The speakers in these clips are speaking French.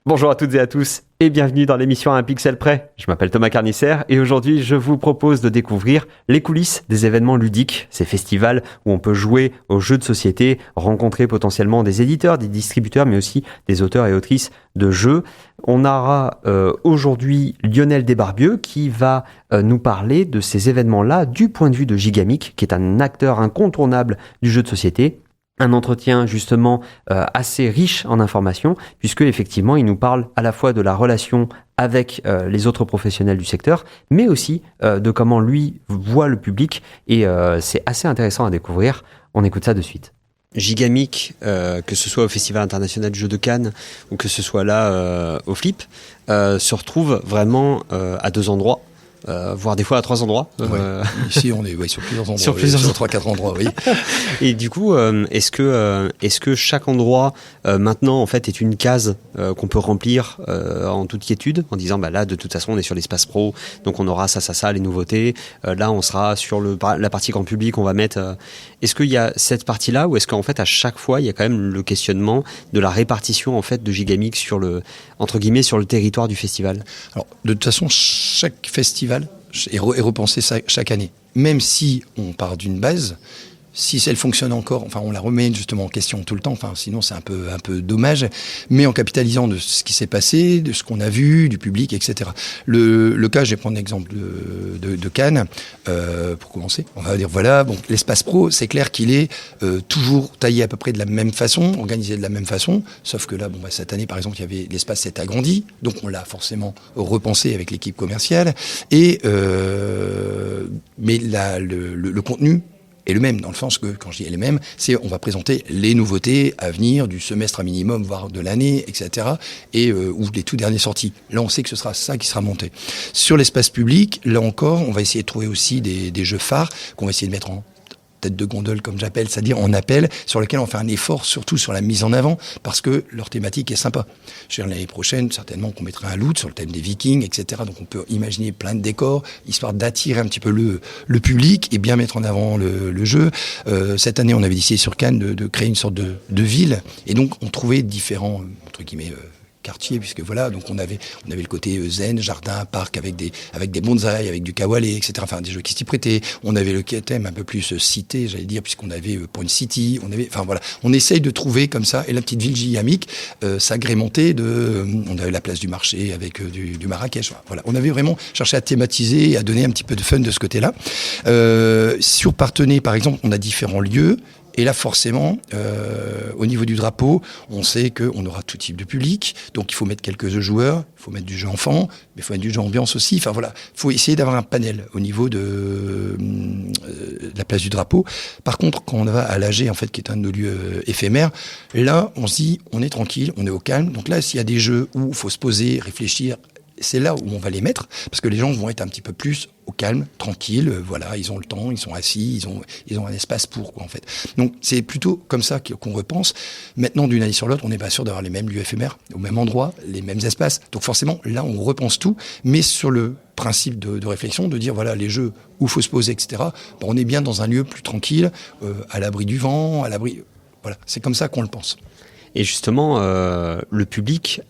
Bonjour à toutes et à tous et bienvenue dans l'émission Un Pixel Près. Je m'appelle Thomas Carnisser et aujourd'hui je vous propose de découvrir les coulisses des événements ludiques, ces festivals où on peut jouer aux jeux de société, rencontrer potentiellement des éditeurs, des distributeurs mais aussi des auteurs et autrices de jeux. On aura aujourd'hui Lionel Desbarbieux qui va nous parler de ces événements-là du point de vue de Gigamic, qui est un acteur incontournable du jeu de société. Un entretien justement assez riche en informations, puisque effectivement il nous parle à la fois de la relation avec les autres professionnels du secteur, mais aussi de comment lui voit le public, et c'est assez intéressant à découvrir. On écoute ça de suite. Gigamic, que ce soit au Festival international du jeu de Cannes ou que ce soit là au Flip, se retrouve vraiment à deux endroits. Voire des fois à trois endroits. Ici, on est sur plusieurs endroits. Sur 3-4 endroits, oui. Et du coup, est-ce que chaque endroit, maintenant, en fait, est une case qu'on peut remplir en toute quiétude, en disant, bah là, de toute façon, on est sur l'espace pro, donc on aura ça, les nouveautés. Là, on sera sur la partie grand public, on va mettre... Est-ce qu'il y a cette partie-là, ou est-ce qu'en fait, à chaque fois, il y a quand même le questionnement de la répartition, en fait, de Gigamic sur entre guillemets, sur le territoire du festival? Alors, de toute façon, chaque festival est repensé chaque année. Même si on part d'une base, si elle fonctionne encore, enfin on la remet justement en question tout le temps, enfin sinon c'est un peu dommage, mais en capitalisant de ce qui s'est passé, de ce qu'on a vu, du public, etc. Le cas, je vais prendre l'exemple de Cannes, pour commencer. On va dire voilà, bon, l'espace pro, c'est clair qu'il est toujours taillé à peu près de la même façon, organisé de la même façon, sauf que là, bon, cette année par exemple, l'espace s'est agrandi, donc on l'a forcément repensé avec l'équipe commerciale, et mais le contenu est le même, dans le sens que, quand je dis le même, c'est on va présenter les nouveautés à venir du semestre à minimum, voire de l'année, etc. Et ou les tout dernières sorties. Là, on sait que ce sera ça qui sera monté. Sur l'espace public, là encore, on va essayer de trouver aussi des jeux phares qu'on va essayer de mettre en tête de gondole, comme j'appelle, c'est-à-dire en appel, sur lequel on fait un effort, surtout sur la mise en avant, parce que leur thématique est sympa. Je veux dire, l'année prochaine, certainement qu'on mettra un loot sur le thème des Vikings, etc. Donc on peut imaginer plein de décors, histoire d'attirer un petit peu le public et bien mettre en avant le jeu. Cette année, on avait décidé sur Cannes de créer une sorte de ville, et donc on trouvait différents, entre guillemets, quartier, puisque voilà, donc on avait le côté zen, jardin, parc, avec des bonsaïs, avec du kawale, etc. Enfin, des jeux qui s'y prêtaient. On avait le thème un peu plus cité, j'allais dire, puisqu'on avait Point City, enfin voilà, on essaye de trouver comme ça, et la petite ville Gigamic s'agrémentait on avait la place du marché avec du Marrakech, voilà. On avait vraiment cherché à thématiser et à donner un petit peu de fun de ce côté-là. Sur Partenay, par exemple, on a différents lieux. Et là, forcément, au niveau du drapeau, on sait qu'on aura tout type de public. Donc, il faut mettre quelques jeux joueurs, il faut mettre du jeu enfant, mais il faut mettre du jeu ambiance aussi. Enfin, voilà, il faut essayer d'avoir un panel au niveau de la place du drapeau. Par contre, quand on va à l'AG, en fait, qui est un de nos lieux éphémères, là, on se dit, on est tranquille, on est au calme. Donc là, s'il y a des jeux où il faut se poser, réfléchir, c'est là où on va les mettre, parce que les gens vont être un petit peu plus au calme, tranquille, voilà, ils ont le temps, ils sont assis, ils ont un espace pour, quoi, en fait. Donc, c'est plutôt comme ça qu'on repense. Maintenant, d'une année sur l'autre, on n'est pas sûr d'avoir les mêmes lieux éphémères, au même endroit, les mêmes espaces. Donc, forcément, là, on repense tout, mais sur le principe de réflexion, de dire, voilà, les jeux où il faut se poser, etc., ben, on est bien dans un lieu plus tranquille, à l'abri du vent, à l'abri... Voilà, c'est comme ça qu'on le pense. Et justement, le public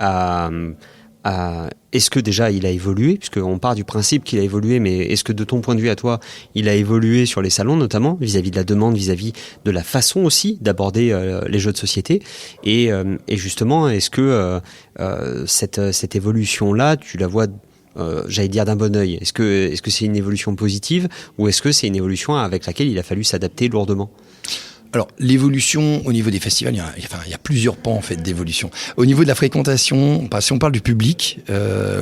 est-ce que déjà il a évolué, puisqu'on part du principe qu'il a évolué, mais est-ce que de ton point de vue à toi, il a évolué sur les salons notamment, vis-à-vis de la demande, vis-à-vis de la façon aussi d'aborder les jeux de société, et justement, est-ce que cette évolution-là, tu la vois, j'allais dire d'un bon œil? Est-ce que c'est une évolution positive, ou est-ce que c'est une évolution avec laquelle il a fallu s'adapter lourdement? Alors, l'évolution au niveau des festivals, il y a plusieurs pans en fait d'évolution. Au niveau de la fréquentation, si on parle du public,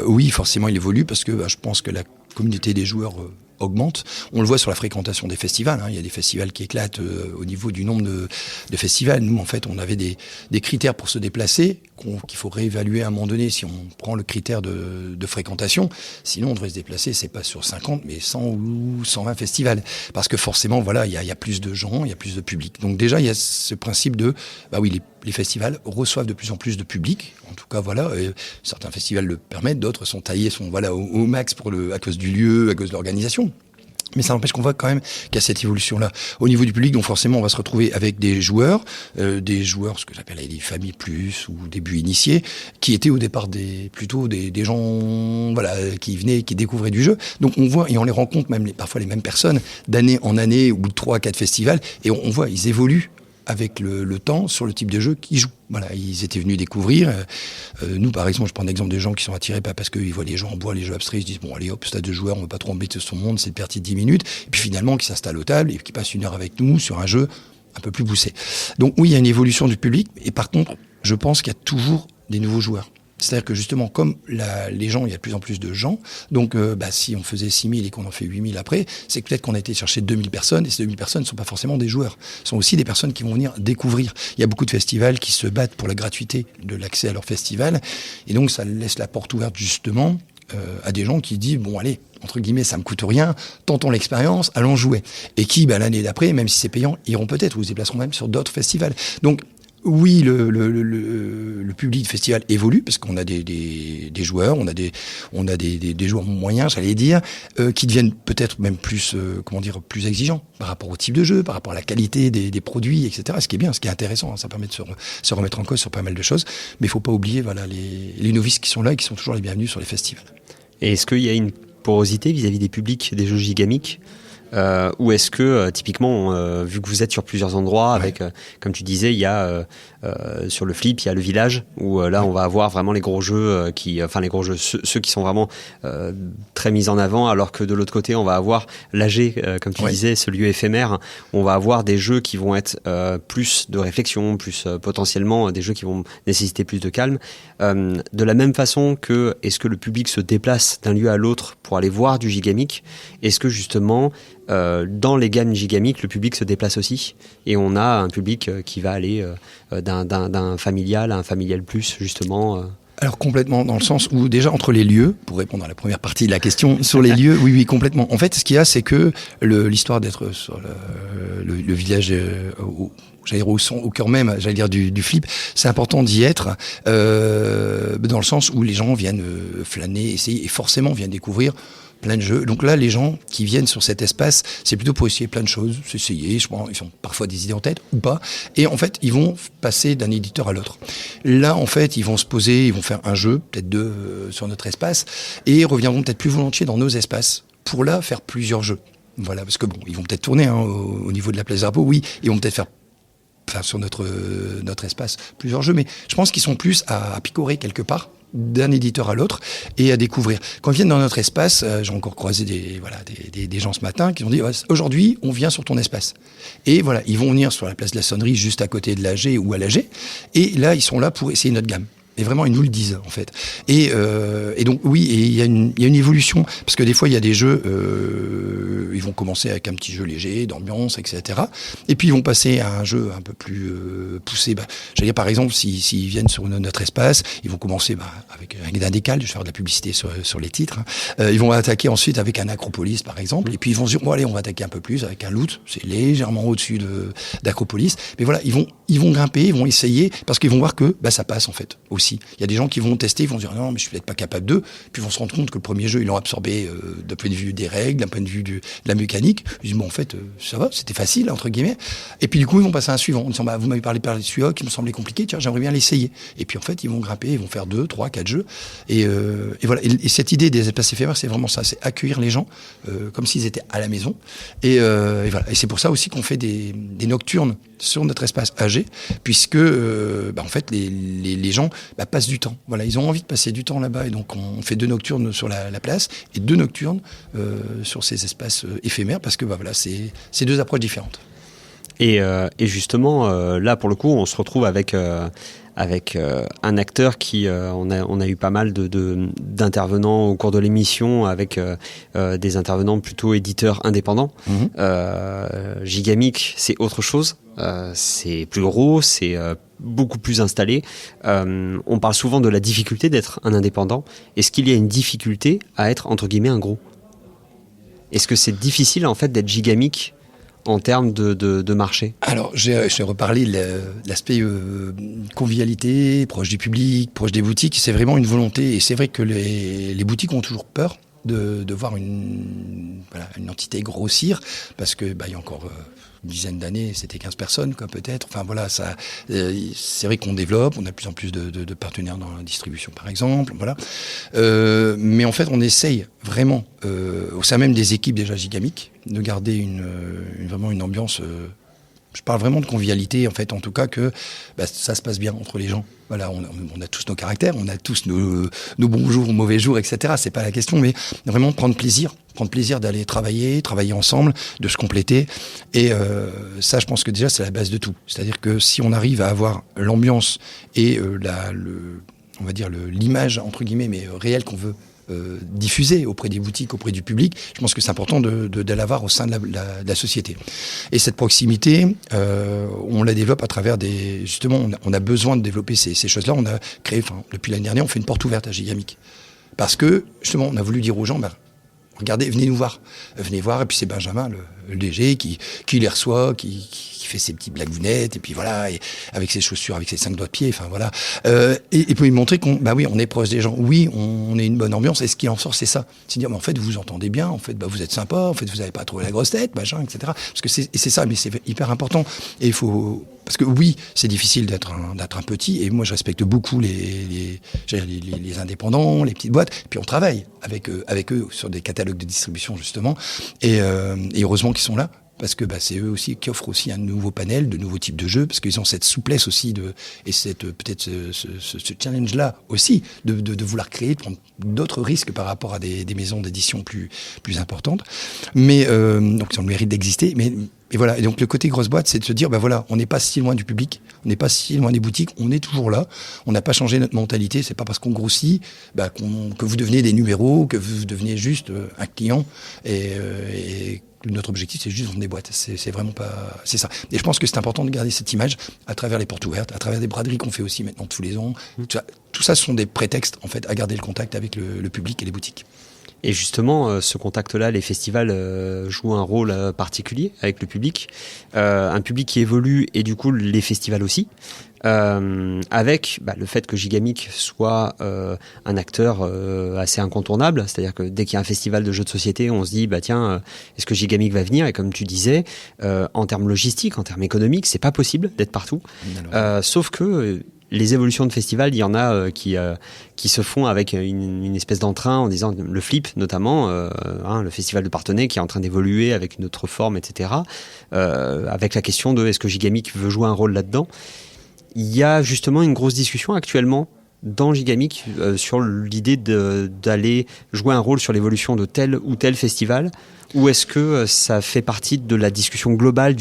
oui, forcément, il évolue parce que je pense que la communauté des joueurs augmente. On le voit sur la fréquentation des festivals. Il y a des festivals qui éclatent au niveau du nombre de festivals. Nous, en fait, on avait des critères pour se déplacer qu'il faut réévaluer à un moment donné si on prend le critère de fréquentation. Sinon, on devrait se déplacer, c'est pas sur 50, mais 100 ou 120 festivals. Parce que forcément, voilà, il y a plus de gens, il y a plus de public. Donc déjà, il y a ce principe oui, les festivals reçoivent de plus en plus de public. En tout cas, voilà, certains festivals le permettent, d'autres sont taillés, voilà, au max à cause du lieu, à cause de l'organisation. Mais ça n'empêche qu'on voit quand même qu'il y a cette évolution-là. Au niveau du public, donc forcément, on va se retrouver avec des joueurs, ce que j'appelle des familles plus ou début initiés, qui étaient au départ plutôt des gens, voilà, qui venaient, qui découvraient du jeu. Donc on voit, et on les rencontre même parfois les mêmes personnes, d'année en année, ou de 3 à 4 festivals, et on voit, ils évoluent avec le temps sur le type de jeu qu'ils jouent. Voilà, ils étaient venus découvrir. Nous, par exemple, je prends l'exemple des gens qui sont attirés pas parce qu'ils voient les jeux en bois, les jeux abstraits, ils se disent bon allez hop, stade de joueurs, on ne veut pas trop embêter son monde, c'est une partie de 10 minutes. Et puis finalement, qui s'installent aux tables et qui passent 1 heure avec nous sur un jeu un peu plus poussé. Donc oui, il y a une évolution du public. Et par contre, je pense qu'il y a toujours des nouveaux joueurs. C'est-à-dire que justement, comme les gens, il y a de plus en plus de gens, donc si on faisait 6 000 et qu'on en fait 8 000 après, c'est peut-être qu'on a été chercher 2 000 personnes, et ces 2 000 personnes ne sont pas forcément des joueurs. Ce sont aussi des personnes qui vont venir découvrir. Il y a beaucoup de festivals qui se battent pour la gratuité de l'accès à leur festival, et donc ça laisse la porte ouverte justement à des gens qui disent, bon allez, entre guillemets, ça me coûte rien, tentons l'expérience, allons jouer. Et qui, l'année d'après, même si c'est payant, iront peut-être, ou se déplaceront même sur d'autres festivals. Donc, oui, le public de festival évolue parce qu'on a des joueurs, on a des joueurs moyens, j'allais dire, qui deviennent peut-être même plus, plus exigeants par rapport au type de jeu, par rapport à la qualité des produits, etc. Ce qui est bien, ce qui est intéressant, hein, ça permet de se remettre en cause sur pas mal de choses. Mais il faut pas oublier, voilà, les novices qui sont là et qui sont toujours les bienvenus sur les festivals. Et est-ce qu'il y a une porosité vis-à-vis des publics des jeux gigamiques? Ou est-ce que typiquement, vu que vous êtes sur plusieurs endroits, avec, comme tu disais, il y a sur le flip, il y a le village où là on va avoir vraiment les gros jeux ceux qui sont vraiment très mis en avant, alors que de l'autre côté on va avoir l'AG, comme tu disais, ce lieu éphémère où on va avoir des jeux qui vont être plus de réflexion, plus potentiellement des jeux qui vont nécessiter plus de calme. De la même façon que est-ce que le public se déplace d'un lieu à l'autre pour aller voir du gigamic, est-ce que justement dans les gammes gigamiques, le public se déplace aussi et on a un public qui va aller d'un familial à un familial plus, justement Alors complètement, dans le sens où déjà entre les lieux, pour répondre à la première partie de la question, sur les lieux, oui, complètement. En fait, ce qu'il y a, c'est que l'histoire d'être sur le village au cœur même, j'allais dire du flip, c'est important d'y être, dans le sens où les gens viennent flâner, essayer, et forcément viennent découvrir plein de jeux. Donc là, les gens qui viennent sur cet espace, c'est plutôt pour essayer plein de choses, s'essayer, je pense, ils ont parfois des idées en tête ou pas, et en fait, ils vont passer d'un éditeur à l'autre. Là, en fait, ils vont se poser, ils vont faire un jeu, peut-être 2 sur notre espace, et reviendront peut-être plus volontiers dans nos espaces pour là faire plusieurs jeux. Voilà, parce que bon, ils vont peut-être tourner au niveau de la place d'Arbeau, oui, ils vont peut-être faire sur notre espace plusieurs jeux, mais je pense qu'ils sont plus à picorer quelque part d'un éditeur à l'autre et à découvrir. Quand ils viennent dans notre espace, j'ai encore croisé des gens ce matin qui ont dit aujourd'hui on vient sur ton espace. Et voilà, ils vont venir sur la place de la Sonnerie juste à côté de l'AG ou à l'AG et là ils sont là pour essayer notre gamme. Et vraiment, ils nous le disent, en fait. Et donc, oui, et il y a une évolution. Parce que des fois, il y a des jeux, ils vont commencer avec un petit jeu léger, d'ambiance, etc. Et puis, ils vont passer à un jeu un peu plus poussé. J'allais dire, par exemple, s'ils viennent sur notre espace, ils vont commencer avec un décal, je vais faire de la publicité sur les titres. Ils vont attaquer ensuite avec un Acropolis, par exemple. Et puis, ils vont se dire, bon, allez, on va attaquer un peu plus avec un Loot. C'est légèrement au-dessus d'Acropolis. Mais voilà, ils vont grimper, ils vont essayer, parce qu'ils vont voir que ça passe, en fait, aussi. Il y a des gens qui vont tester, ils vont dire non, mais je suis peut-être pas capable d'eux. Puis ils vont se rendre compte que le premier jeu, ils l'ont absorbé d'un point de vue des règles, d'un point de vue de la mécanique. Ils disent bon, en fait, ça va, c'était facile, entre guillemets. Et puis du coup, ils vont passer à un suivant. En disant vous m'avez parlé par celui-là qui me semblait compliqué, tiens, j'aimerais bien l'essayer. Et puis en fait, ils vont grimper, ils vont faire 2, 3, 4 jeux. Et voilà. Et cette idée des espaces éphémères, c'est vraiment ça, c'est accueillir les gens comme s'ils étaient à la maison. Et voilà. Et c'est pour ça aussi qu'on fait des nocturnes sur notre espace AG, puisque en fait les gens passent du temps. Voilà, ils ont envie de passer du temps là-bas et donc on fait 2 nocturnes sur la place et 2 nocturnes sur ces espaces éphémères parce que voilà, c'est 2 approches différentes. Et justement, là pour le coup, on se retrouve avec un acteur qui, on a eu pas mal d'intervenants au cours de l'émission avec des intervenants plutôt éditeurs indépendants. Gigamic, c'est autre chose. C'est plus gros, c'est beaucoup plus installé. On parle souvent de la difficulté d'être un indépendant. Est-ce qu'il y a une difficulté à être, entre guillemets, un gros ? Est-ce que c'est difficile, en fait, d'être gigamic en termes de marché ? Alors, j'ai reparlé de l'aspect convivialité, proche du public, proche des boutiques. C'est vraiment une volonté. Et c'est vrai que les boutiques ont toujours peur de voir une entité grossir, parce que il y a encore une dizaine d'années, c'était 15 personnes, quoi, peut-être. Enfin voilà, c'est vrai qu'on développe, on a de plus en plus de partenaires dans la distribution, par exemple. Voilà. Mais en fait, on essaye vraiment, au sein même des équipes déjà Gigamic, de garder vraiment une ambiance. Je parle vraiment de convivialité, en fait, en tout cas que ça se passe bien entre les gens. Voilà, on a tous nos caractères, on a tous nos bons jours, mauvais jours, etc. C'est pas la question, mais vraiment prendre plaisir d'aller travailler ensemble, de se compléter. Et ça, je pense que déjà, c'est la base de tout. C'est-à-dire que si on arrive à avoir l'ambiance et on va dire l'image, entre guillemets, mais réelle qu'on veut diffuser auprès des boutiques, auprès du public, je pense que c'est important de l'avoir au sein de la société. Et cette proximité, on la développe à travers justement, on a besoin de développer ces choses-là. On a créé, depuis l'année dernière, on fait une porte ouverte à Gigamic. Parce que, justement, on a voulu dire aux gens, regardez, venez nous voir. Venez voir, et puis c'est Benjamin, le DG, qui les reçoit, qui fait ses petites blagounettes, et puis voilà, et avec ses chaussures, avec ses 5 doigts de pied, enfin voilà. Et puis montrer qu'on est proche des gens. Oui, on est une bonne ambiance, et ce qui en sort, c'est ça. C'est dire, mais en fait, vous vous entendez bien, en fait, vous êtes sympa, en fait, vous n'avez pas trouvé la grosse tête, machin, etc. Parce que c'est ça, mais c'est hyper important. Et il faut... Parce que oui, c'est difficile d'être un petit, et moi je respecte beaucoup les indépendants, les petites boîtes, puis on travaille avec eux sur des catalogues de distribution justement, et heureusement qu'ils sont là, parce que c'est eux aussi qui offrent aussi un nouveau panel, de nouveaux types de jeux, parce qu'ils ont cette souplesse aussi et peut-être ce challenge-là aussi, de vouloir créer, de prendre d'autres risques par rapport à des maisons d'édition plus importantes, mais donc ils ont le mérite d'exister, et voilà. Et donc le côté grosse boîte, c'est de se dire, voilà, on n'est pas si loin du public, on n'est pas si loin des boutiques, on est toujours là, on n'a pas changé notre mentalité, c'est pas parce qu'on grossit que vous devenez des numéros, que vous devenez juste un client, et notre objectif, c'est juste vendre des boîtes. C'est vraiment pas... C'est ça. Et je pense que c'est important de garder cette image à travers les portes ouvertes, à travers des braderies qu'on fait aussi maintenant tous les ans. Tout ça, ce sont des prétextes, en fait, à garder le contact avec le public et les boutiques. Et justement, ce contact-là, les festivals jouent un rôle particulier avec le public. Un public qui évolue, et du coup, les festivals aussi. Avec le fait que Gigamic soit un acteur assez incontournable, c'est-à-dire que dès qu'il y a un festival de jeux de société, on se dit tiens, est-ce que Gigamic va venir? Et comme tu disais, en termes logistiques, en termes économiques, c'est pas possible d'être partout. Sauf que les évolutions de festivals, il y en a qui se font avec une espèce d'entrain en disant le flip notamment, le festival de Parthenay qui est en train d'évoluer avec une autre forme, etc. Avec la question de est-ce que Gigamic veut jouer un rôle là-dedans? Il y a justement une grosse discussion actuellement dans Gigamic sur l'idée d'aller jouer un rôle sur l'évolution de tel ou tel festival, ou est-ce que ça fait partie de la discussion globale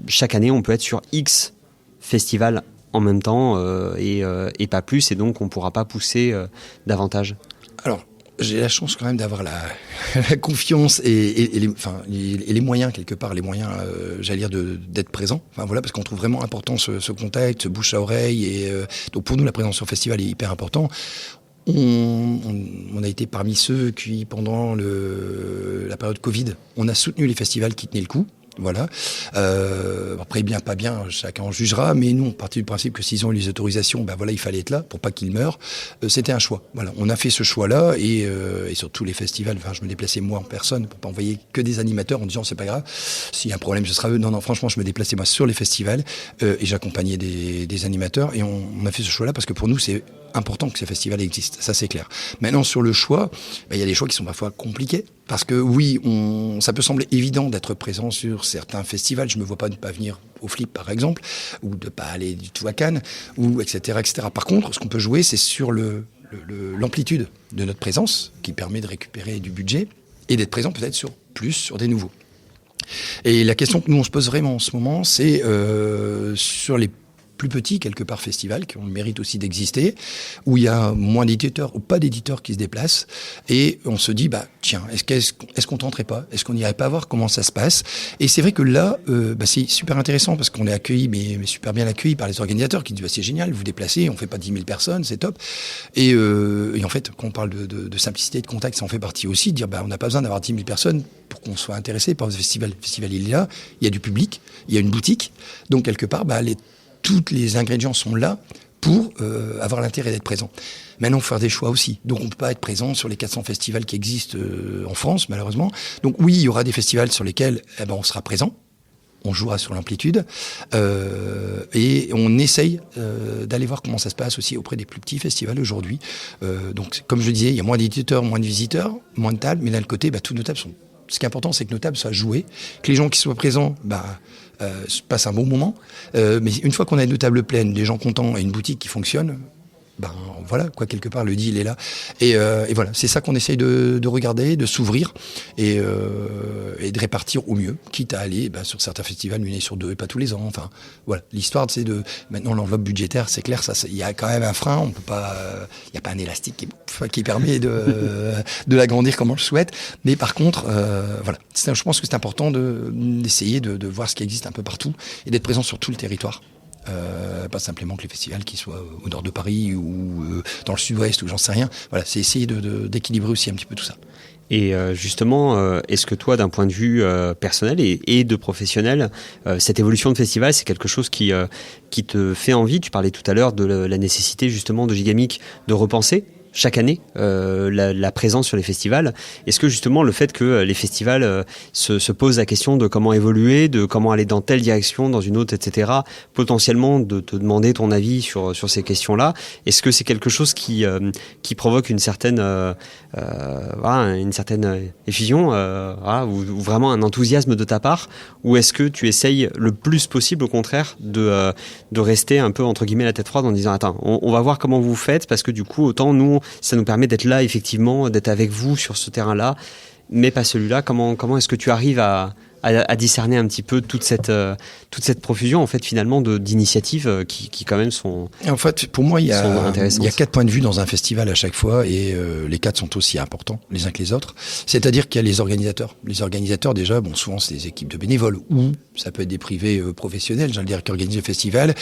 chaque année on peut être sur X festivals en même temps et pas plus, et donc on ne pourra pas pousser davantage? Alors, j'ai la chance quand même d'avoir la confiance et les moyens, quelque part, j'allais dire, d'être présent. Enfin, voilà, parce qu'on trouve vraiment important ce contact, ce bouche à oreille. Et donc pour nous, la présence sur festival est hyper important. On a été parmi ceux qui, pendant la période Covid, on a soutenu les festivals qui tenaient le coup. Voilà. Après, bien, pas bien, chacun en jugera. Mais nous, on partit du principe que s'ils ont eu les autorisations, il fallait être là pour pas qu'ils meurent. C'était un choix. Voilà. On a fait ce choix-là et sur tous les festivals. Enfin, je me déplaçais moi en personne pour pas envoyer que des animateurs en disant c'est pas grave. S'il y a un problème, ce sera eux. Non, franchement, je me déplaçais moi sur les festivals et j'accompagnais des animateurs et on a fait ce choix-là parce que pour nous, c'est important que ces festivals existent, ça c'est clair. Maintenant sur le choix, il y a des choix qui sont parfois compliqués, parce que oui, ça peut sembler évident d'être présent sur certains festivals, je me vois pas ne pas venir au Flip par exemple, ou de pas aller du tout à Cannes, ou etc. Par contre, ce qu'on peut jouer, c'est sur l'amplitude de notre présence, qui permet de récupérer du budget, et d'être présent peut-être sur des nouveaux. Et la question que nous on se pose vraiment en ce moment, c'est sur les plus petits, quelque part, festivals, qui ont le mérite aussi d'exister, où il y a moins d'éditeurs ou pas d'éditeurs qui se déplacent, et on se dit, tiens, est-ce qu'on tenterait pas? Est-ce qu'on n'irait pas voir comment ça se passe? Et c'est vrai que là, c'est super intéressant, parce qu'on est accueilli, mais super bien accueilli par les organisateurs, qui disent, c'est génial, vous vous déplacez, on fait pas 10 000 personnes, c'est top. Et en fait, quand on parle de simplicité, de contact, ça en fait partie aussi, de dire, on n'a pas besoin d'avoir 10 000 personnes pour qu'on soit intéressé par ce festival. Le festival, il est là, il y a du public, il y a une boutique, donc quelque part, tous les ingrédients sont là pour avoir l'intérêt d'être présent. Maintenant, il faut faire des choix aussi. Donc, on ne peut pas être présent sur les 400 festivals qui existent en France, malheureusement. Donc, oui, il y aura des festivals sur lesquels on sera présent. On jouera sur l'amplitude. Et on essaye d'aller voir comment ça se passe aussi auprès des plus petits festivals aujourd'hui. Donc, comme je disais, il y a moins d'éditeurs, moins de visiteurs, moins de tables. Mais d'un côté, toutes nos tables sont... Ce qui est important, c'est que nos tables soient jouées, que les gens qui soient présents passent un bon moment. Mais une fois qu'on a nos tables pleines, des gens contents et une boutique qui fonctionne, voilà, quelque part, le deal est là. Et voilà, c'est ça qu'on essaye de regarder, de s'ouvrir et de répartir au mieux, quitte à aller sur certains festivals une année sur 2 et pas tous les ans. Enfin, voilà, l'histoire, c'est maintenant l'enveloppe budgétaire, c'est clair, il y a quand même un frein, on peut pas, il n'y a pas un élastique qui permet de l'agrandir comme on le souhaite. Mais par contre, voilà, je pense que c'est important d'essayer de voir ce qui existe un peu partout et d'être présent sur tout le territoire. Pas simplement que les festivals qui soient au nord de Paris ou dans le sud-ouest ou j'en sais rien. Voilà, c'est essayer d'équilibrer aussi un petit peu tout ça. Et justement, est-ce que toi, d'un point de vue personnel et de professionnel, cette évolution de festival, c'est quelque chose qui te fait envie? Tu parlais tout à l'heure de la nécessité justement de Gigamic de repenser chaque année la présence sur les festivals. Est-ce que justement le fait que les festivals se posent la question de comment évoluer, de comment aller dans telle direction, dans une autre, etc., potentiellement de te demander ton avis sur ces questions-là, est-ce que c'est quelque chose qui provoque une certaine effusion ou vraiment un enthousiasme de ta part, ou est-ce que tu essayes le plus possible au contraire de rester un peu entre guillemets la tête froide en disant attends, on va voir comment vous faites, parce que du coup autant nous ça nous permet d'être là, effectivement, d'être avec vous sur ce terrain-là, mais pas celui-là. Comment est-ce que tu arrives à discerner un petit peu toute cette profusion, en fait, finalement, d'initiatives qui quand même sont en fait, pour moi, il y a 4 points de vue dans un festival à chaque fois, et les 4 sont aussi importants, les uns que les autres. C'est-à-dire qu'il y a les organisateurs. Les organisateurs, déjà, souvent, c'est des équipes de bénévoles, ou ça peut être des privés professionnels, j'allais dire, qui organisent le festival.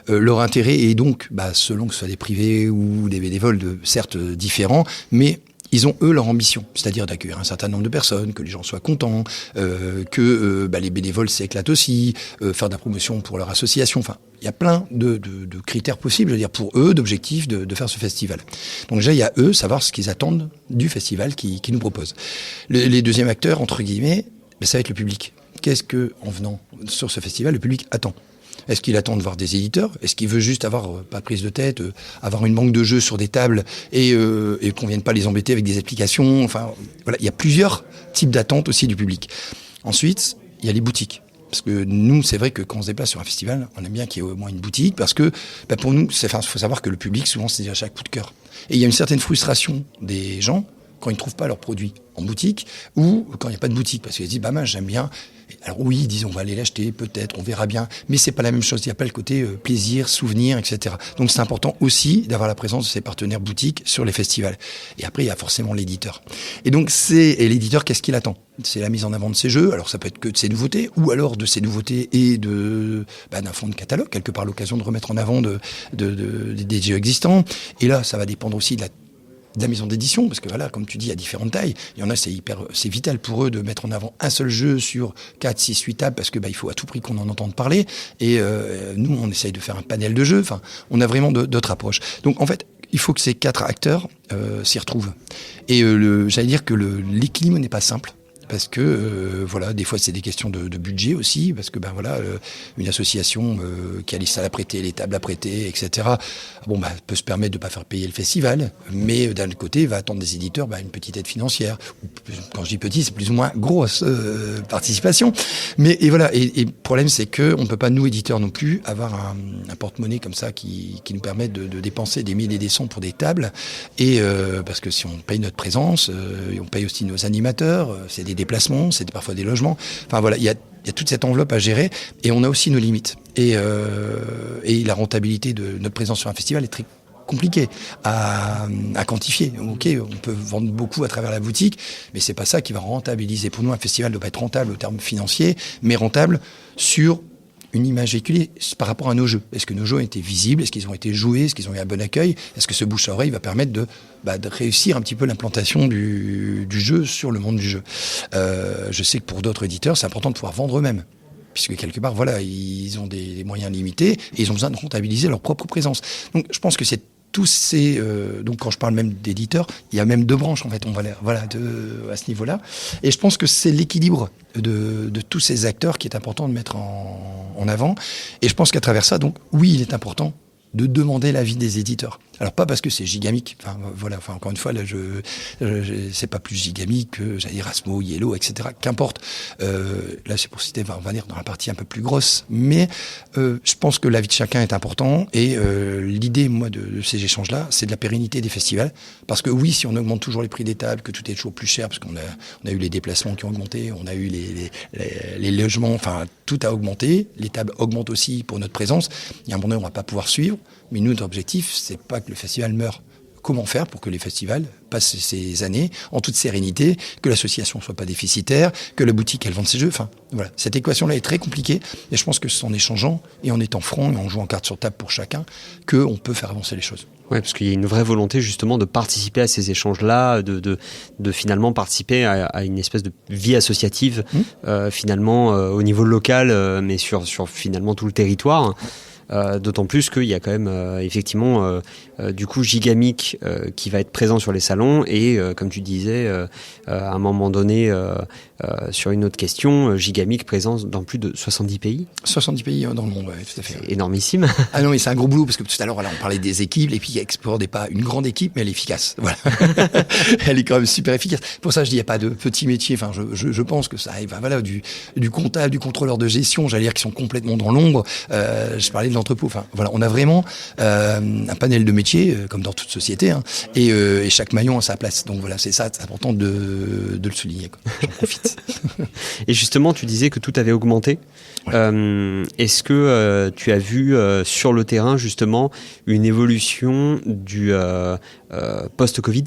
Leur intérêt est donc, selon que ce soit des privés ou des bénévoles, certes différents, mais ils ont, eux, leur ambition, c'est-à-dire d'accueillir un certain nombre de personnes, que les gens soient contents, que les bénévoles s'éclatent aussi, faire de la promotion pour leur association. Enfin, il y a plein de critères possibles, je veux dire, pour eux, d'objectifs de faire ce festival. Donc déjà, il y a eux, savoir ce qu'ils attendent du festival qu'ils nous proposent. Les deuxièmes acteurs, entre guillemets, ça va être le public. Qu'est-ce que, en venant sur ce festival, le public attend ? Est-ce qu'il attend de voir des éditeurs? Est-ce qu'il veut juste avoir, pas de prise de tête, avoir une banque de jeux sur des tables et qu'on vienne pas les embêter avec des applications? Enfin, voilà, il y a plusieurs types d'attentes aussi du public. Ensuite, il y a les boutiques. Parce que nous, c'est vrai que quand on se déplace sur un festival, on aime bien qu'il y ait au moins une boutique, parce que pour nous, faut savoir que le public, souvent, c'est déjà chaque coup de cœur. Et il y a une certaine frustration des gens quand ils ne trouvent pas leurs produits en boutique, ou quand il n'y a pas de boutique, parce qu'ils se disent, j'aime bien. Alors oui, ils disent, on va aller l'acheter, peut-être, on verra bien, mais c'est pas la même chose. Il n'y a pas le côté plaisir, souvenir, etc. Donc c'est important aussi d'avoir la présence de ces partenaires boutiques sur les festivals. Et après, il y a forcément l'éditeur. Et donc, et l'éditeur, qu'est-ce qu'il attend? C'est la mise en avant de ses jeux. Alors ça peut être que de ses nouveautés, ou alors de ses nouveautés et d'un fond de catalogue, quelque part l'occasion de remettre en avant des jeux existants. Et là, ça va dépendre aussi de la maison d'édition, parce que voilà, comme tu dis, il y a différentes tailles. Il y en a, c'est vital pour eux de mettre en avant un seul jeu sur 4, 6, 8 tables, parce que il faut à tout prix qu'on en entende parler. Et nous, on essaye de faire un panel de jeux. Enfin, on a vraiment d'autres approches. Donc, en fait, il faut que ces 4 acteurs s'y retrouvent. Et j'allais dire que l'équilibre n'est pas simple. Parce que des fois c'est des questions de budget aussi, parce que une association qui a les salles à prêter, les tables à prêter, etc. Peut se permettre de pas faire payer le festival, mais d'un autre côté va attendre des éditeurs une petite aide financière. Quand je dis petit, c'est plus ou moins grosse participation. Mais le problème c'est que on peut pas, nous éditeurs non plus, avoir un porte-monnaie comme ça qui nous permette de dépenser des milliers et des cents pour des tables, et parce que si on paye notre présence, et on paye aussi nos animateurs, c'est des déplacements, c'est parfois des logements. Enfin voilà, il y a toute cette enveloppe à gérer, et on a aussi nos limites. Et la rentabilité de notre présence sur un festival est très compliquée à quantifier. Ok, on peut vendre beaucoup à travers la boutique, mais c'est pas ça qui va rentabiliser. Pour nous, un festival doit pas être rentable au terme financier, mais rentable sur une image véhiculée par rapport à nos jeux. Est-ce que nos jeux ont été visibles? Est-ce qu'ils ont été joués? Est-ce qu'ils ont eu un bon accueil? Est-ce que ce bouche à oreille va permettre de réussir un petit peu l'implantation du jeu sur le monde du jeu? Je sais que pour d'autres éditeurs, c'est important de pouvoir vendre eux-mêmes. puisque quelque part, voilà, ils ont des moyens limités et ils ont besoin de comptabiliser leur propre présence. Donc, je pense que c'est tous ces... donc, quand je parle même d'éditeurs, il y a même 2 branches, en fait, à ce niveau-là. Et je pense que c'est l'équilibre de tous ces acteurs qui est important de mettre en avant. Et je pense qu'à travers ça, donc, oui, il est important de demander l'avis des éditeurs. Alors pas parce que c'est Gigamic, encore une fois, là, c'est pas plus Gigamic que, j'allais dire, Asmo, Yellow, etc. Qu'importe. Là, c'est pour citer, on va dire, dans la partie un peu plus grosse. Mais je pense que l'avis de chacun est important. Et l'idée, moi, de ces échanges-là, c'est de la pérennité des festivals. Parce que oui, si on augmente toujours les prix des tables, que tout est toujours plus cher, parce qu'on a eu les déplacements qui ont augmenté, on a eu les logements, enfin, tout a augmenté. Les tables augmentent aussi pour notre présence. Il y a un moment donné, on va pas pouvoir suivre. Mais nous, notre objectif, c'est pas que le festival meure. Comment faire pour que les festivals passent ces années en toute sérénité, que l'association soit pas déficitaire, que la boutique, elle vende ses jeux. Enfin, voilà. Cette équation-là est très compliquée. Et je pense que c'est en échangeant et en étant franc et en jouant carte sur table pour chacun qu'on peut faire avancer les choses. Oui, parce qu'il y a une vraie volonté justement de participer à ces échanges-là, de finalement participer à une espèce de vie associative, finalement au niveau local, mais sur finalement tout le territoire. D'autant plus qu'il y a quand même effectivement du coup Gigamic qui va être présent sur les salons et comme tu disais à un moment donné sur une autre question, Gigamic présent dans plus de 70 pays. 70 pays dans le monde, ouais, tout à fait. C'est énormissime. Ah non, mais c'est un gros boulot parce que tout à l'heure, on parlait des équipes, et puis Export n'est pas une grande équipe, mais elle est efficace. Voilà. Elle est quand même super efficace. Pour ça, je dis, il n'y a pas de petits métiers. Enfin, je pense que ça arrive, voilà, du comptable, du contrôleur de gestion, j'allais dire, qui sont complètement dans l'ombre. Je parlais de l'entrepôt. Enfin, voilà, on a vraiment un panel de métiers, comme dans toute société, hein, et chaque maillon a sa place. Donc voilà, c'est ça, c'est important de le souligner, quoi. J'en profite. Et justement, tu disais que tout avait augmenté. Ouais. Est-ce que tu as vu sur le terrain justement une évolution du post-Covid,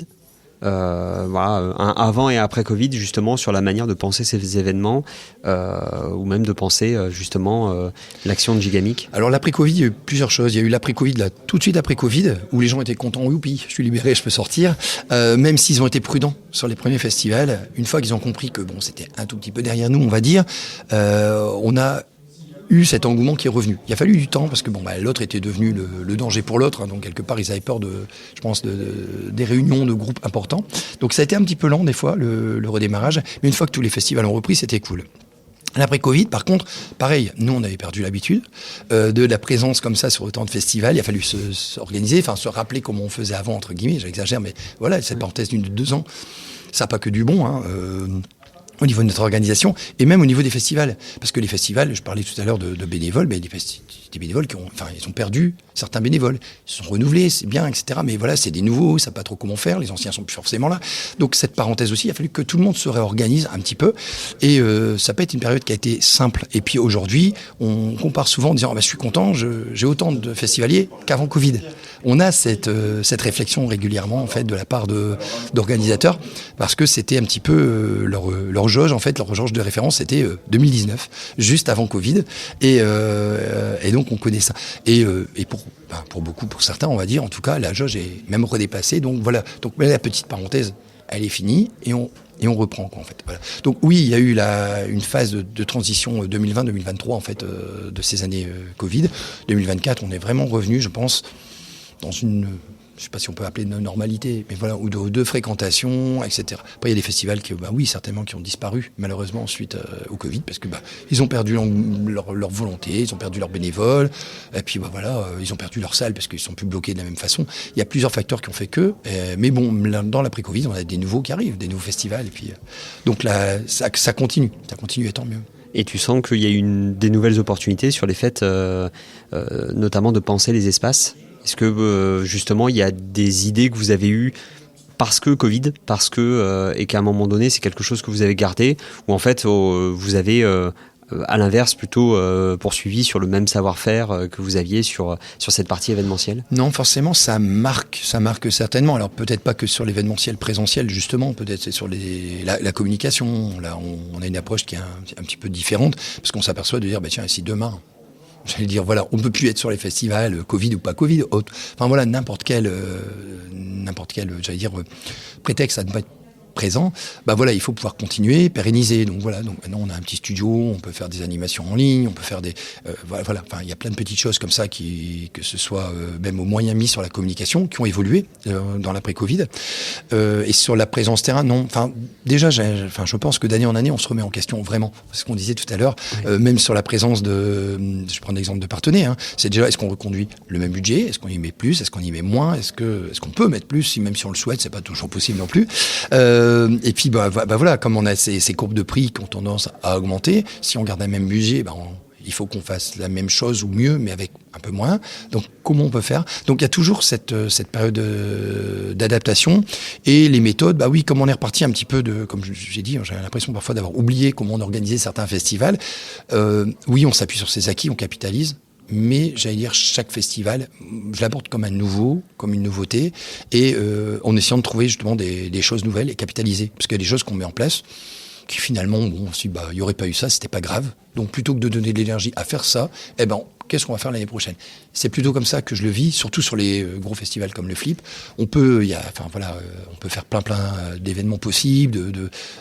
voilà, un avant et après Covid justement sur la manière de penser ces événements ou même de penser justement l'action de Gigamic? Alors l'après-Covid, il y a eu plusieurs choses. Il y a eu l'après-Covid, là, tout de suite après Covid, où les gens étaient contents, youpi, je suis libéré, je peux sortir. Même s'ils ont été prudents sur les premiers festivals, une fois qu'ils ont compris que bon, c'était un tout petit peu derrière nous, on va dire, on a eu cet engouement qui est revenu. Il a fallu du temps parce que l'autre était devenu le danger pour l'autre, hein, donc quelque part ils avaient peur des réunions de groupes importants. Donc ça a été un petit peu lent des fois le redémarrage, mais une fois que tous les festivals ont repris, c'était cool. L'après Covid, par contre, pareil, nous on avait perdu l'habitude de la présence comme ça sur autant de festivals. Il a fallu s'organiser, enfin se rappeler comment on faisait avant, entre guillemets, j'exagère, mais voilà, cette parenthèse de 2 ans, ça n'a pas que du bon, hein, au niveau de notre organisation et même au niveau des festivals. Parce que les festivals, je parlais tout à l'heure de bénévoles, mais des bénévoles ils ont perdu certains bénévoles. Ils sont renouvelés, c'est bien, etc. Mais voilà, c'est des nouveaux, ça ne savent pas trop comment faire, les anciens sont plus forcément là. Donc cette parenthèse aussi, il a fallu que tout le monde se réorganise un petit peu. Et ça peut être une période qui a été simple. Et puis aujourd'hui, on compare souvent en disant je suis content, j'ai autant de festivaliers qu'avant Covid. On a cette réflexion régulièrement en fait de la part d'organisateurs parce que c'était un petit peu leur jauge, en fait, leur jauge de référence, c'était 2019, juste avant Covid, et donc on connaît ça. Et pour beaucoup, pour certains, on va dire, en tout cas, la jauge est même redépassée. Donc voilà. Donc la petite parenthèse, elle est finie, et on reprend, quoi, en fait. Voilà. Donc oui, il y a eu une phase de transition 2020-2023 en fait de ces années Covid. 2024, on est vraiment revenu, je pense, dans une, je ne sais pas si on peut appeler de normalité, mais voilà, ou de fréquentation, etc. Après, il y a des festivals qui, oui, certainement, qui ont disparu, malheureusement, suite au Covid, parce que ils ont perdu leur volonté, ils ont perdu leurs bénévoles, et puis voilà, ils ont perdu leur salle parce qu'ils sont plus bloqués de la même façon. Il y a plusieurs facteurs qui ont fait que, mais bon, dans l'après-Covid, on a des nouveaux qui arrivent, des nouveaux festivals, et puis donc là, ça continue et tant mieux. Et tu sens qu'il y a des nouvelles opportunités sur les fêtes, notamment de penser les espaces? Est-ce que justement il y a des idées que vous avez eues parce que Covid, et qu'à un moment donné c'est quelque chose que vous avez gardé, ou en fait vous avez à l'inverse plutôt poursuivi sur le même savoir-faire que vous aviez sur cette partie événementielle? Non, forcément ça marque certainement. Alors peut-être pas que sur l'événementiel présentiel justement, peut-être c'est sur la communication. Là on a une approche qui est un petit peu différente parce qu'on s'aperçoit de dire tiens, si demain, j'allais dire, voilà, on ne peut plus être sur les festivals, Covid ou pas Covid, enfin voilà, n'importe quel, j'allais dire, prétexte à ne pas être présent, voilà, il faut pouvoir continuer, pérenniser. Donc voilà, donc maintenant on a un petit studio, on peut faire des animations en ligne, on peut faire des voilà, enfin il y a plein de petites choses comme ça que ce soit même aux moyens mis sur la communication qui ont évolué dans l'après-Covid et sur la présence terrain. Non, enfin déjà, je pense que d'année en année on se remet en question vraiment. C'est ce qu'on disait tout à l'heure, même sur la présence je prends l'exemple de Partenay, hein, c'est déjà est-ce qu'on reconduit le même budget, est-ce qu'on y met plus, est-ce qu'on y met moins, est-ce qu'on peut mettre plus, même si on le souhaite, c'est pas toujours possible non plus. Et puis voilà, comme on a ces courbes de prix qui ont tendance à augmenter, si on garde un même budget, il faut qu'on fasse la même chose ou mieux, mais avec un peu moins. Donc, comment on peut faire ? Donc, il y a toujours cette période d'adaptation. Et les méthodes, oui, comme on est reparti un petit peu comme j'ai dit, j'ai l'impression parfois d'avoir oublié comment on organisait certains festivals. Oui, on s'appuie sur ses acquis, on capitalise. Mais j'allais dire, chaque festival, je l'aborde comme un nouveau, comme une nouveauté, et en essayant de trouver justement des choses nouvelles et capitaliser. Parce qu'il y a des choses qu'on met en place qui finalement, il n'y aurait pas eu ça, c'était pas grave. Donc plutôt que de donner de l'énergie à faire ça, qu'est-ce qu'on va faire l'année prochaine ? C'est plutôt comme ça que je le vis, surtout sur les gros festivals comme le Flip. On peut faire plein d'événements possibles,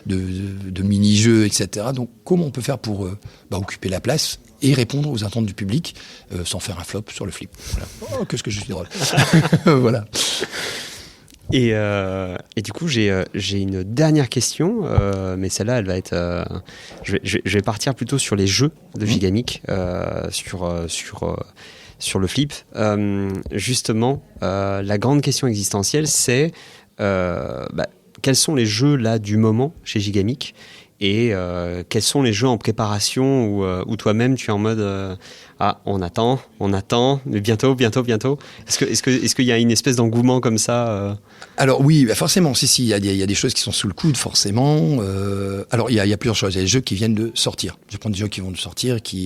de mini-jeux, etc. Donc comment on peut faire pour occuper la place et répondre aux attentes du public sans faire un flop sur le Flip. Voilà. Oh, qu'est-ce que je suis drôle. Voilà. Et du coup, j'ai une dernière question, mais celle-là, elle va être... je vais partir plutôt sur les jeux de Gigamic, sur le Flip. Justement, la grande question existentielle, c'est quels sont les jeux là du moment chez Gigamic et quels sont les jeux en préparation où toi-même tu es en mode on attend, mais bientôt. Est-ce qu'il y a une espèce d'engouement comme ça Alors oui, forcément, si, il y a des choses qui sont sous le coude, forcément. Alors il y a plusieurs choses. Il y a des jeux qui viennent de sortir. Je prends des jeux qui vont de sortir, tout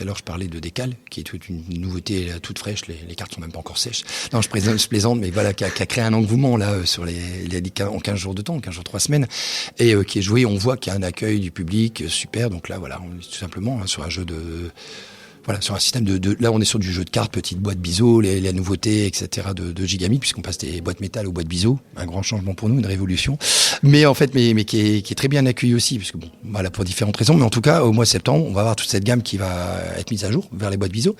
à l'heure je parlais de Décal, qui est toute une nouveauté toute fraîche. Les cartes sont même pas encore sèches. Non, je plaisante, mais voilà, qui a créé un engouement là sur en 15 jours de temps, 15 jours, 3 semaines, et qui est joué. On voit qu'il y a un accueil du public super. Donc là, voilà, on est tout simplement sur un jeu sur un système là on est sur du jeu de cartes, petite boîte biseau, la nouveauté, etc. de Gigamic, puisqu'on passe des boîtes métal aux boîtes biseau, un grand changement pour nous, une révolution, mais en fait mais qui est très bien accueilli aussi, puisque pour différentes raisons, mais en tout cas au mois de septembre on va avoir toute cette gamme qui va être mise à jour vers les boîtes biseau,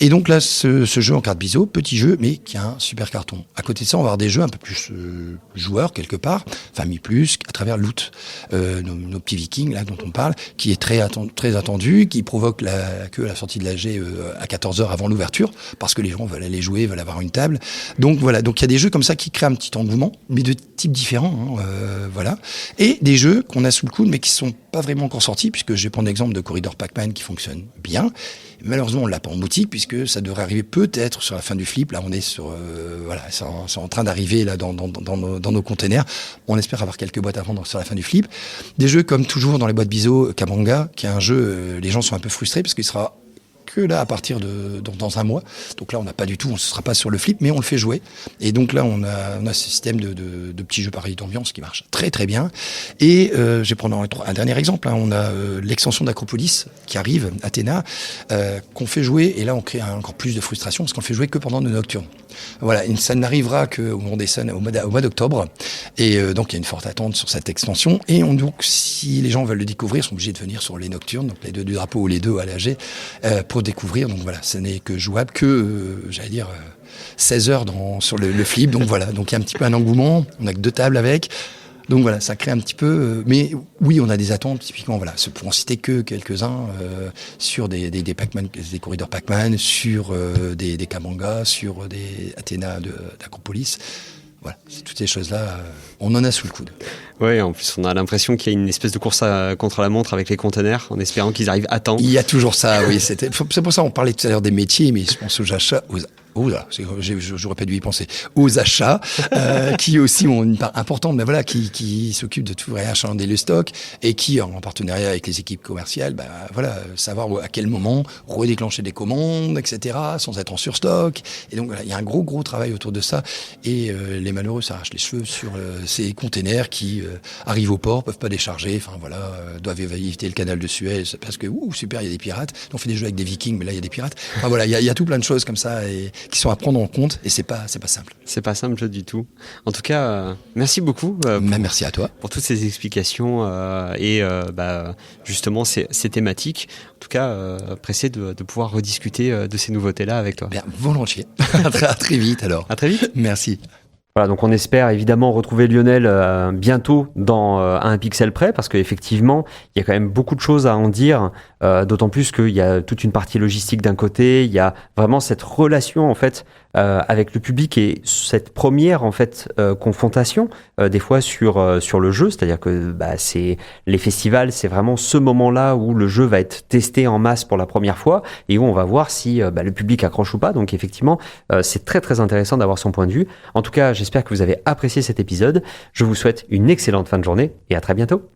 et donc là ce jeu en cartes biseau, petit jeu mais qui a un super carton. À côté de ça on va avoir des jeux un peu plus joueurs quelque part, famille plus, à travers Loot, nos petits vikings là dont on parle, qui est très attendu, qui provoque la sortie de l'AG à 14h avant l'ouverture, parce que les gens veulent aller jouer, veulent avoir une table. Donc voilà, donc il y a des jeux comme ça qui créent un petit engouement, mais de types différents, voilà. Et des jeux qu'on a sous le coude, mais qui sont pas vraiment encore sortis, puisque je vais prendre l'exemple de Corridor Pac-Man qui fonctionne bien. Malheureusement, on l'a pas en boutique, puisque ça devrait arriver peut-être sur la fin du Flip. Là, on est sur, c'est en train d'arriver là dans nos containers. On espère avoir quelques boîtes à vendre sur la fin du Flip. Des jeux comme toujours dans les boîtes biseau, Kabanga, qui est un jeu, les gens sont un peu frustrés parce qu'il sera que là à partir dans un mois. Donc là on n'a pas du tout, on ne sera pas sur le Flip, mais on le fait jouer. Et donc là on a ce système de petits jeux pareils d'ambiance qui marche très très bien. Et je vais prendre un dernier exemple, on a l'extension d'Acropolis qui arrive, Athéna, qu'on fait jouer, et là on crée encore plus de frustration parce qu'on le fait jouer que pendant nos nocturnes. Voilà, et ça n'arrivera qu'au mois d'octobre, et donc il y a une forte attente sur cette extension, et donc si les gens veulent le découvrir, ils sont obligés de venir sur les nocturnes, donc les 2 du drapeau ou les 2 à l'AG, pour découvrir. Donc voilà, ce n'est que jouable que 16 heures sur le Flip. Donc voilà, donc il y a un petit peu un engouement, on a que 2 tables avec. Donc voilà, ça crée un petit peu... mais oui, on a des attentes, typiquement, voilà, pour en citer que quelques-uns, sur des Pac-Man, des corridors Pac-Man, sur des Kabanga, sur des Athéna d'Acropolis. Voilà, c'est toutes ces choses-là, on en a sous le coude. Oui, en plus on a l'impression qu'il y a une espèce de course contre la montre avec les containers, en espérant qu'ils arrivent à temps. Il y a toujours ça, oui. C'est pour ça qu'on parlait tout à l'heure des métiers, mais je pense aux achats, j'aurais pas dû y penser. Aux achats, qui aussi ont une part importante, mais voilà, qui s'occupent de tout réachander le stock, et qui, en partenariat avec les équipes commerciales, savoir à quel moment redéclencher des commandes, etc., sans être en surstock. Et donc voilà, il y a un gros travail autour de ça, et les les malheureux s'arrachent les cheveux sur ces containers qui arrivent au port, peuvent pas décharger, enfin voilà, doivent éviter le canal de Suez parce que super, il y a des pirates. On fait des jeux avec des Vikings, mais là il y a des pirates. Enfin voilà, il y a tout plein de choses comme ça et qui sont à prendre en compte et c'est pas simple. C'est pas simple du tout. En tout cas, merci beaucoup. Merci à toi pour toutes ces explications et justement ces thématiques. En tout cas, pressé de pouvoir rediscuter de ces nouveautés-là avec toi. Bien, volontiers. À très vite alors. À très vite. Merci. Voilà, donc on espère évidemment retrouver Lionel bientôt dans à un pixel près, parce qu'effectivement, il y a quand même beaucoup de choses à en dire, d'autant plus qu'il y a toute une partie logistique d'un côté, il y a vraiment cette relation en fait avec le public et cette première en fait confrontation des fois sur le jeu, c'est-à-dire que c'est les festivals, c'est vraiment ce moment-là où le jeu va être testé en masse pour la première fois et où on va voir si le public accroche ou pas. Donc effectivement, c'est très très intéressant d'avoir son point de vue. En tout cas, j'espère que vous avez apprécié cet épisode. Je vous souhaite une excellente fin de journée et à très bientôt.